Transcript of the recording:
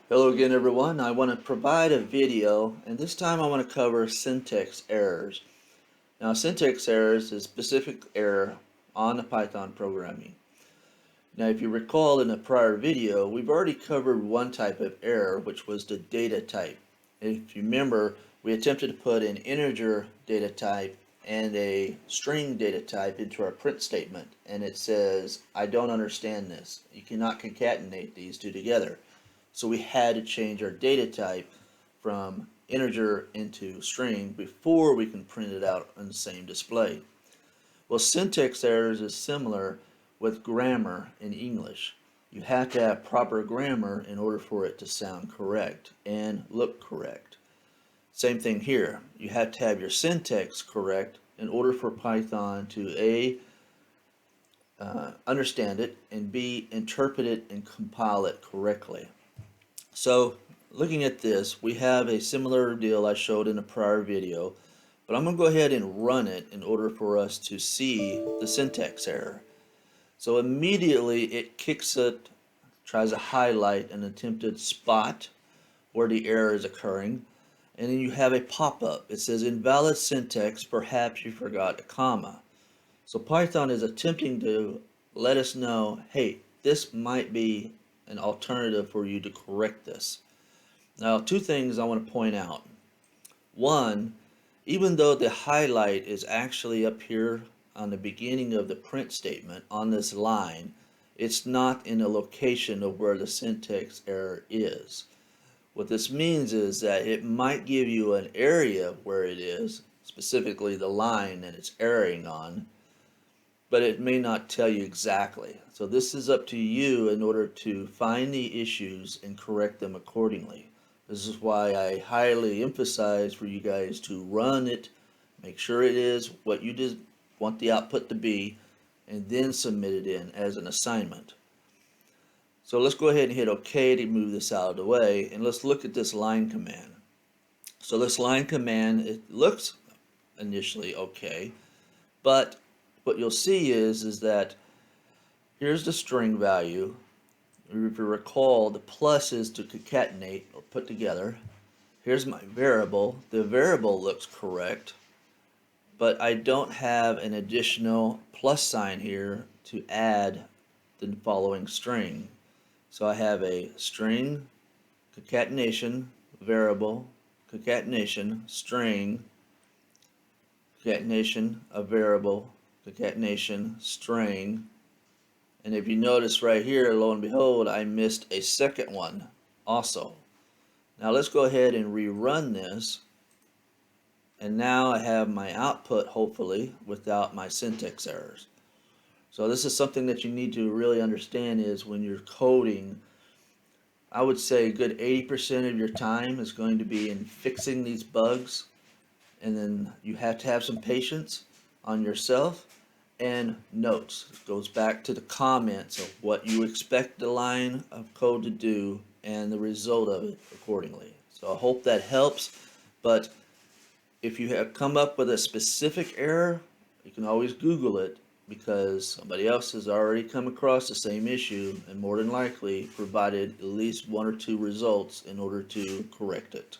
Hello again everyone. I want to provide a video and this time I want to cover syntax errors. Now syntax errors is a specific error on the Python programming. Now if you recall in a prior video we've already covered one type of error, which was the data type. If you remember, we attempted to put an integer data type and a string data type into our print statement, and it says, I don't understand this. You cannot concatenate these two together. So we had to change our data type from integer into string before we can print it out on the same display. Well, syntax errors is similar with grammar in English. You have to have proper grammar in order for it to sound correct and look correct. Same thing here. You have to have your syntax correct in order for Python to A, understand it, and B, interpret it and compile it correctly. So looking at this, we have a similar deal I showed in a prior video, but I'm going to go ahead and run it in order for us to see the syntax error. So immediately it kicks it, tries to highlight an attempted spot where the error is occurring, and then you have a pop-up. It says invalid syntax, perhaps you forgot a comma. So Python is attempting to let us know, hey, this might be an alternative for you to correct this. Now, two things I want to point out. One, even though the highlight is actually up here on the beginning of the print statement on this line, it's not in the location of where the syntax error is. What this means is that it might give you an area where it is, specifically the line that it's erroring on, but it may not tell you exactly. So this is up to you in order to find the issues and correct them accordingly. This is why I highly emphasize for you guys to run it, make sure it is what you just want the output to be, and then submit it in as an assignment. So let's go ahead and hit OK to move this out of the way, and let's look at this line command. So this line command, it looks initially okay, but what you'll see is that here's the string value. If you recall, the plus is to concatenate or put together. Here's my variable. The variable looks correct, but I don't have an additional plus sign here to add the following string. So I have a string, concatenation, variable, concatenation, string, concatenation, a variable, concatenation, string, and if you notice right here, lo and behold, I missed a second one also. Now let's go ahead and rerun this, and now I have my output, hopefully, without my syntax errors. So this is something that you need to really understand is when you're coding, I would say a good 80% of your time is going to be in fixing these bugs, and then you have to have some patience on yourself and notes. It goes back to the comments of what you expect the line of code to do and the result of it accordingly. So I hope that helps, but if you have come up with a specific error, you can always Google it because somebody else has already come across the same issue and more than likely provided at least one or two results in order to correct it.